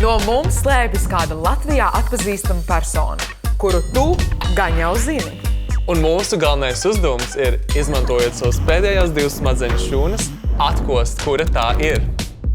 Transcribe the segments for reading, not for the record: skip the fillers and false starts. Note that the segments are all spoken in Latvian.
No mums slēpjas kāda Latvijā atpazīstama persona, kuru tu gan jau zini. Un mūsu galvenais uzdevums ir, izmantojot savas pēdējās 2 smadzeņu šūnas, atkost, kura tā ir.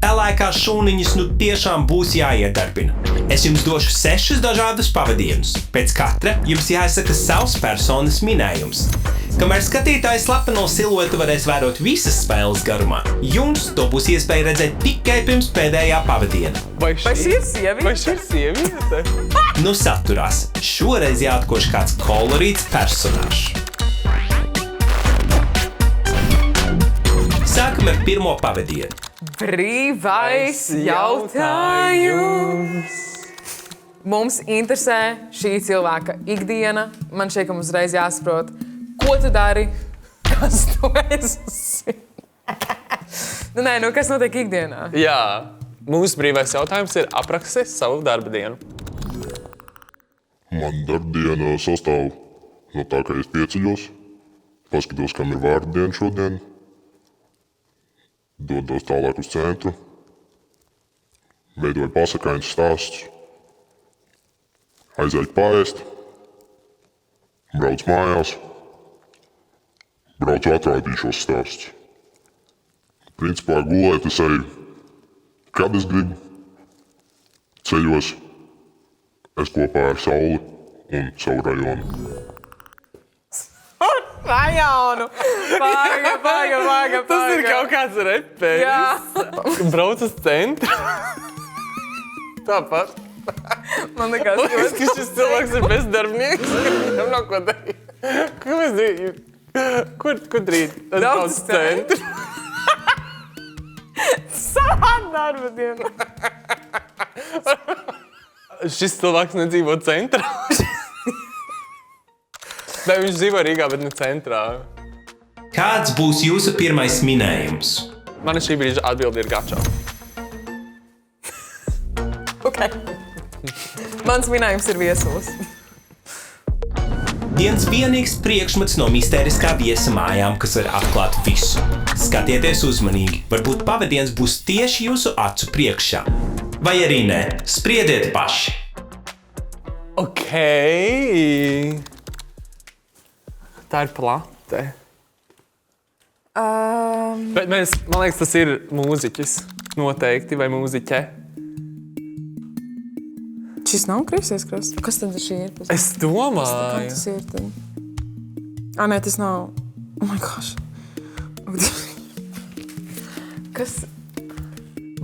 Pelēkās šūniņas nu tiešām būs jāiedarbina. Es jums došu 6 dažādus pavadienus. Pēc katra jums jāizsaka savs personas minējums. Kamēr skatītājs slepeno siluetu varēs vērot visas spēles garumā, jums to būs iespēja redzēt tikai pirms pēdējā pavadiena. Vai šī ir sieviete? Nu saturās. Šoreiz jāatkoš kāds kolorīts personāžs. Sākam ar pirmo pavadienu. Brīvais jautājums. Mums interesē šī cilvēka ikdiena. Man šeit, ka mums uzreiz jāsaprot, ko tu dari, kas tu esi. Kas notiek ikdienā? Jā, mūsu brīvais jautājums ir apraksti savu darba dienu. Man darbdiena sastāv no tā, ka es pieceļos, paskatos, kam ir vārdu diena šodien, dodos tālāk uz centru, veidoju pasakaiņas stāstus, aizēju paēst, braucu mājās, braucu atraudīt šos stāstus. Principā gulēt es eju, kad es gribu, ceļos, es kopā ar sauli un savu rajonu. Rajonu! Paga. Tas ir kaut kāds reperis. Jā. Brauc uz centru. Tāpat. Man liekas, Liekas, ka šis cilvēks ir bezdarbnieks. Viņam nav ko darīt. Ko mēs darījām? Kur darīt? Es braucu uz centru. savā darba diena. Šis cilvēks nedzīvo centrā. Vai viņš dzīvo Rīgā, bet ne centrā? Kāds būs jūsu pirmais minējums? Mana šī brīža atbilde ir gačā. Okay. Mans minējums ir viesulis. Viens vienīgs priekšmets no mistēriskā viesa mājām, kas var atklāt visu. Skatieties uzmanīgi, varbūt pavadiens būs tieši jūsu acu priekšā. Vai arī nē, spriediet paši. Okay. Tā ir plate. Bet man liekas, tas ir mūziķis. Noteikti, vai mūziķe. Šis nav Krievijas krasts. Kas tad šī ir? Es domāju. Kas tas ir tad? Nē, tas nav. Oh my gosh. Kas?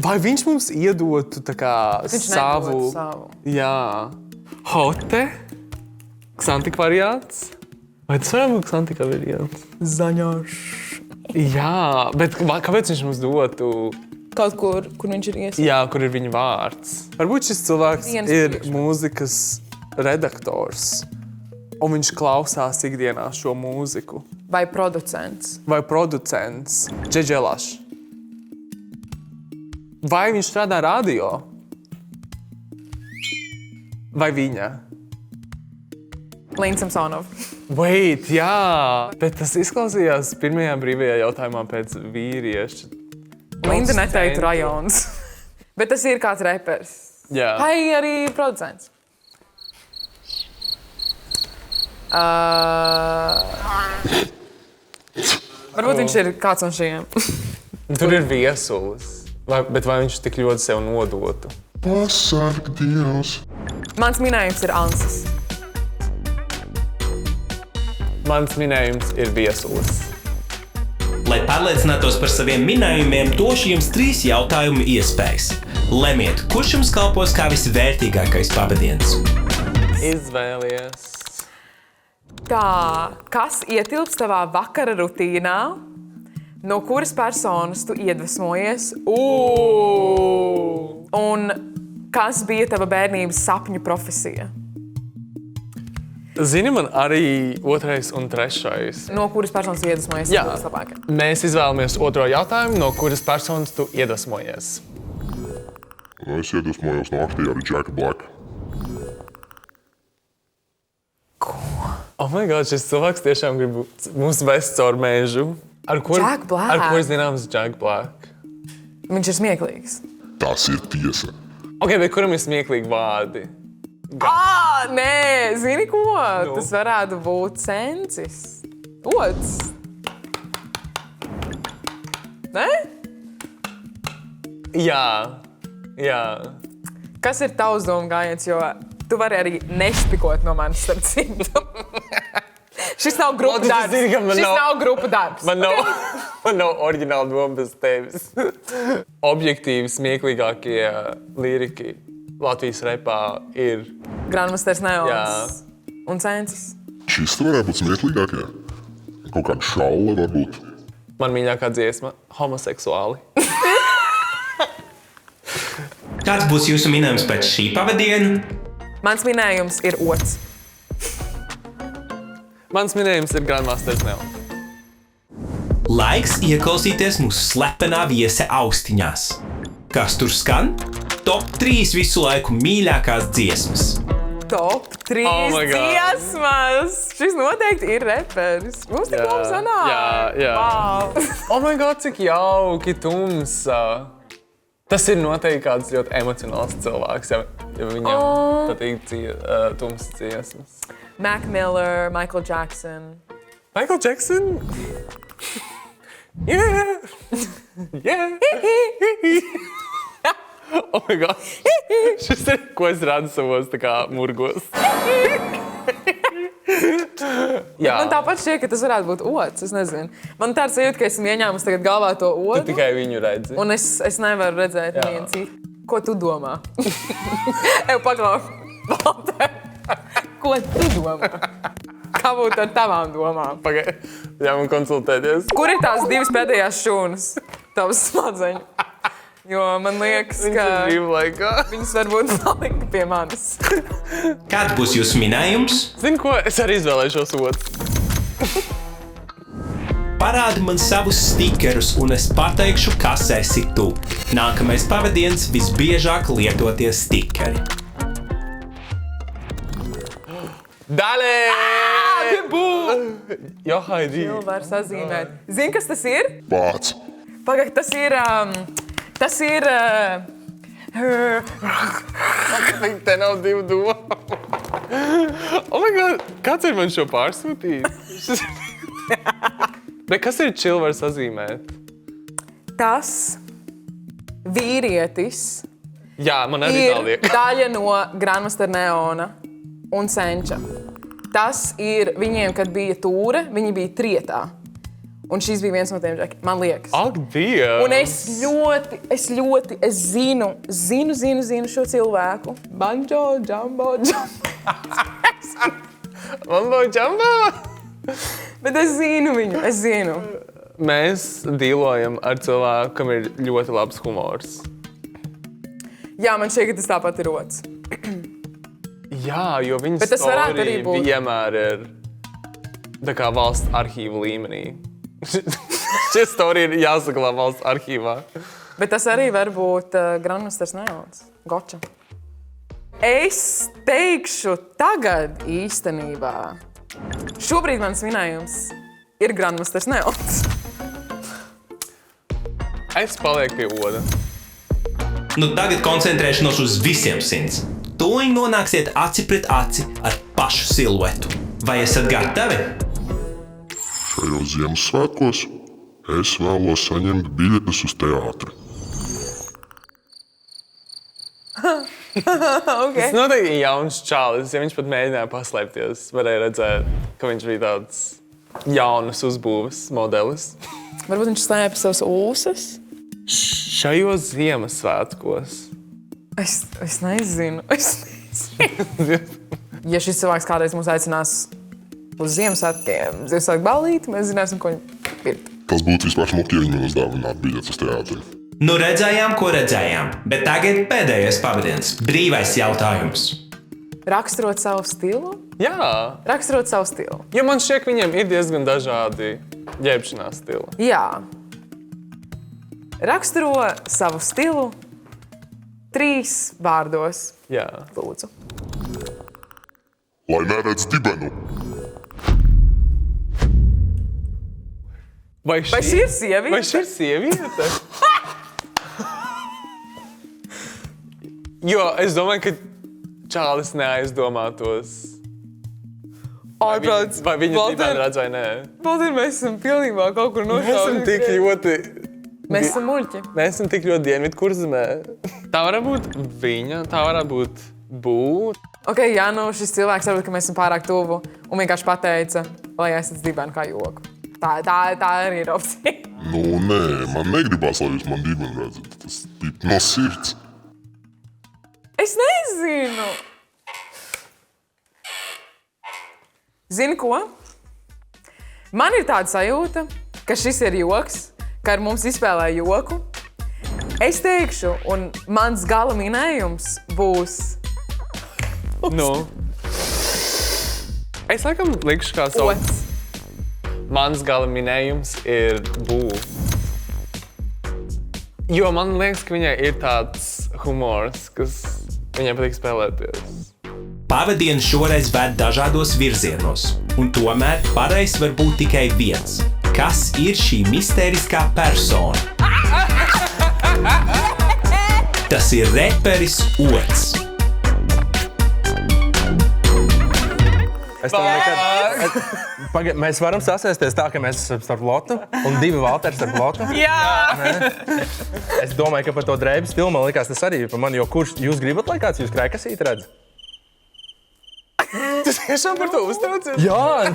Vai viņš mums iedotu tā kā Viņš savu? nedod savu. Jā. Hote? Ksantikvariāts? Vai tas varētu būt ksantikvariāts? Zaņošs. Jā, bet kāpēc viņš mums dotu? Kaut kur viņš ir iesaistīts. Jā, kur ir viņa vārds. Varbūt šis cilvēks Viens ir priekšmets. mūzikas redaktors, un viņš klausās ikdienā šo mūziku. Vai producents. Vai producents Džedželašs. Vai viņš strādā radio? Vai viņa? Līns Samsonov. Wait, jā, bet tas izklausījās pirmajā brīvajā jautājumā pēc vīrieša. Linda neteiktu rajons. Bet tas ir kāds repers. Jā. Vai arī producents. Varbūt viņš ir kāds no šiem. Tur ir viesulis. Bet vai viņš tik ļoti sev nodotu? Pasarg Dievs! Mans minējums ir Ansis. Mans minējums ir viesulis. Lai pārliecinātos par saviem minējumiem, došu jums 3 jautājumu iespējas. Lemiet, kurš jums kalpos kā visvērtīgākais pavadiens? Izvēlies. Tā, kas ietilpst tavā vakara rutīnā, no kuras personas tu iedvesmojies? Un kas bija tava bērnības sapņu profesija? Zini, man arī 2. un 3. No kuras personas tu iedvesmojies? Jā, Labāk? mēs izvēlamies 2. jautājumu, no kuras personas tu iedvesmojies. Es iedvesmojos no aktiera Jacka Blacka. Oh my God, šis cilvēks tiešām grib mūs vest caur mēžu. Jack Black. Ar ko zināms Jack Black? Viņš ir smieklīgs. Tas ir tiesa. Ok, bet kuram ir smieklīgi vārdi? Nē, zini ko? Tas varētu būt sencis. Ods. Ne? Jā. Kas ir tavs domu gājiens, jo tu vari arī nešpikot no manis, starp citu. Šis nav grupa tu darbs. zini, ka man Šis nav- nav grupa darbs. Man nav oriģināla doma bez tevis. Objektīvi smieklīgākie liriki Latvijas repā ir... Grandmasters Neons un sencis. Šis te varētu būt smieklīgākie. Kaut kāda šaula varbūt. Man mīļākā dziesma - homoseksuāli. Kāds būs jūsu minējums pēc šī pavadiena? Mans minējums ir ods. Mans minējums ir Grandmasters Neons. Laiks ieklausīties mūsu slepenā viese austiņās. Kas tur skan? Top 3 visu laiku mīļākās dziesmas. Top 3 Oh my God. dziesmas! Šis noteikti ir reperis. Mums tik labi sanāk. Jā. Wow. Oh my god, cik jauki, tumsa. Tas ir noteikti kāds ļoti emocionāls cilvēks, ja viņam patīk tumsas dziesmas. Mac Miller, Michael Jackson. Michael Jackson? Yeah! Oh my god. Šis ir, ko es redzu savos tā kā murgos. Jā, Man tāpat šķiet, ka tas varētu būt ods. Es nezinu. Man tāds sajūta, ka esmu ieņēmusi tagad galvā to tu odu. tikai viņu redzi. Un es nevaru redzēt nevienu citu. Ko tu domā? Eju paklau. Valter, ko tu domā? Kā būtu ar tavām domām? Pagaid, ļauj man konsultēties. Kur ir tās divas pēdējās šūnas? Tavas smadzeņu. Jo man liekas, Viņš ka ir brīvlaikā. viņas varbūt palika pie manis. Kāds būs jūsu minējums? Zini ko, es arī izvēlēšos otru. Parādi man savus stikerus, un es pateikšu, kas esi tu. Nākamais pavadiens visbiežāk lietotie stikeri. Dale! Jo, Haidī. Tu vari sazīmēt. Zini, kas tas ir? Pāts. Pagaid, tas ir... Te nav divu domu. Oh my god, kāds ir man šo pārsūtījis? Bet kas ir chill var sazīmēt? Tas vīrietis Jā, man arī tā ir liek. daļa no Grandmaster Neona un Senča. Tas ir viņiem, kad bija tūre, viņi bija trietā. Un šis bija viens no tiem džekiem, man liekas. Ak, Dievs! Un es zinu šo cilvēku. Banjo, Jumbo. Mambo Jumbo! Bet es zinu viņu, es zinu. Mēs dīlojam ar cilvēku, kam ir ļoti labs humors. Jā, man šķiet, ka tas tāpat ir rots. Jā, jo viņa Bet tas varētu arī būt. vienmēr ir tā kā valsts arhīva līmenī. Šie storija ir jāsaglabā valsts arhīvā. Bet tas arī var būt Grandmasters Neons. Goča. Es teikšu tagad īstenībā. Šobrīd mans minējums ir Grandmasters Neons. Es palieku pie oda. Nu tagad koncentrēšanos uz visiem 100. Tūlīt nonāksiet aci pret aci ar pašu siluetu. Vai esat gatavi? Šajos Ziemassvētkos es vēlos saņemt biļetes uz teātri. Okay. Tas noteikti ir jauns čālis. Ja viņš pat mēģināja paslēpties, varēja redzēt, ka viņš bija tāds jaunas uzbūves modelis. Varbūt viņš slēpj savus ūsas? Šajos Ziemassvētkos. Es nezinu. Ja šis cilvēks kādreiz mūs aicinās uz Ziemassvētkiem, Ziemassvētku ballīti, mēs zināsim, ko viņi pirkt. Tas būtu vispār smuki, ja viņi man uzdāvinātu biļetes uz teātri. Nu redzējām, ko redzējām, bet tagad pēdējais pavadiens – brīvais jautājums. Raksturot savu stilu? Jā, Raksturot savu stilu. jo man šķiet, ka viņiem ir diezgan dažādi ģērbšanās stili. Jā. Raksturo savu stilu 3 vārdos, Jā. lūdzu. Lai neredz dibenu. Vai Vai šī ir sieviete? Vai šī ir sieviete? Jo, es domāju, ka Čālis neaizdomātos. Ārprāts. Vai viņa tīmēn redz vai nē? Valdir, mēs esam pilnībā kaut kur Mēs esam tik nošāvuši. ļoti... Mēs esam muļķi. Mēs esam tik ļoti dienvidu kurzemē. Tā varētu būt viņa, tā varētu būt. Ok, jā, nu šis cilvēks varbūt, ka mēs esam pārāk tuvu un vienkārši pateica, lai esat dibeni kā joku. Tā arī ir opcija. Nu, nē, man negribas, lai jūs man dibeni redzat. Tas tik no sirds. Es nezinu. Zini ko? Man ir tāda sajūta, ka šis ir joks, ka ar mums izspēlē joku. Es teikšu, un mans gala minējums būs... Nu. Es laikam likšu kā savu... Ots. Mans gala minējums ir būv. Jo man liekas, ka viņai ir tāds humors, kas viņai patīk spēlēties. Pavadiens šoreiz ved dažādos virzienos, un tomēr pareizs var būt tikai viens. Kas ir šī mistēriskā persona? Tas ir reperis Ots. Es domāju, ka mēs varam sasēsties tā, ka mēs esam starp Lotu un 2 Valteri starp Lotu. Jā! Es domāju, ka par to drēbes stilu man likās tas arī par mani, jo kurš jūs gribat, lai kāds jūs krekasīt redz? Tu tiešām par to uztraucies? Jā!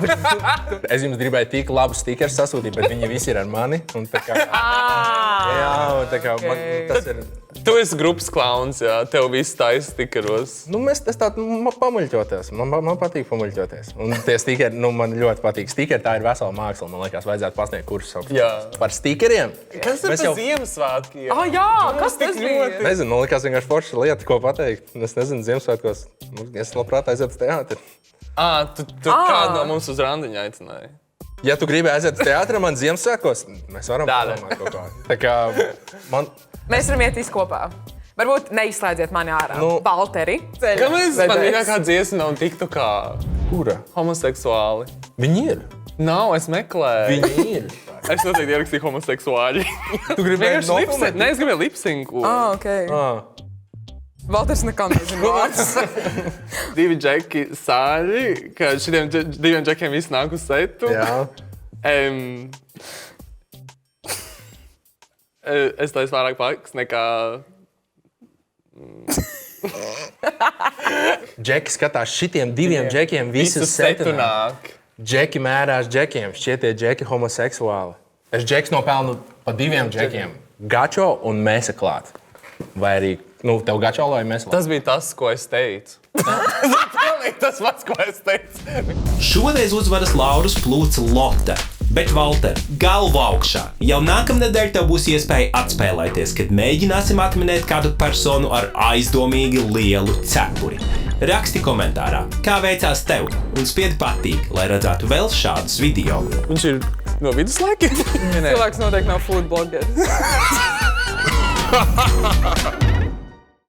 Es jums gribēju tik labu stikeru sasūtīt, bet viņi visi ir ar mani. Un tā kā, jā, un tā kā man, tas ir... Tu esi grupas klauns, jā. Tev viss taisa stikeros. Nu, es tā pamuļķoties. Man patīk pamuļķoties. Un tie stikeri, man ļoti patīk. Stikeri tā ir vesela māksla. Man liekas, vajadzētu pasniegt kursus saukt. Jā. Par stikeriem. Kas ir par Ziemassvētkiem? Jā, kas tas bija? Nezinu, man liekas vienkārši forša lieta, ko pateikt. Es nezinu, Ziemassvētkos. Es labprāt aizietu uz teātri. Tu kādu no mums uz randiņu aicināji? Ja tu gribi aiziet uz teātri, man Ziemassvētkos, mēs varam padomāt kaut kā. Tā kā man... Mēs varam iet kopā. Varbūt neizslēdziet mani ārā. Valteri. Kāpēc man vienākā dziesma nav tiktu kā Kura? homoseksuāli? Viņi ir. Nav, es meklēju. Viņi ir. Es noteikti ierakstīju homoseksuāļi. Tu gribēji nofilmēt? Nē, es gribēju lipsinku. Ok. Valters nekam nezinu vārds. 2 džeki sāļi, ka šitiem 2 džekiem viss nāk uz setu. Jā. Es taisu vairāk paks nekā... Džeki skatās šitiem 2 džekiem visu setu nāk. Džeki mērās džekiem, šķietie džeki homoseksuāli. Es džeks nopelnu pa 2 džekiem. Gačo un mēsa klāt. Vai arī, tev gačo vai mēsa klāt? Tas bija tas, ko es teicu. Tas pats, ko es teicu. Šoreiz uzvaras laurus plūca Lota. Bet, Valter, galvu augšā. Jau nākamnedēļ tev būs iespēja atspēlēties, kad mēģināsim atminēt kādu personu ar aizdomīgi lielu cepuri. Raksti komentārā, kā veicās tev, un spied patīk, lai redzētu vēl šādus video. Viņš ir no viduslaikiem? Cilvēks noteikti nav food blogger.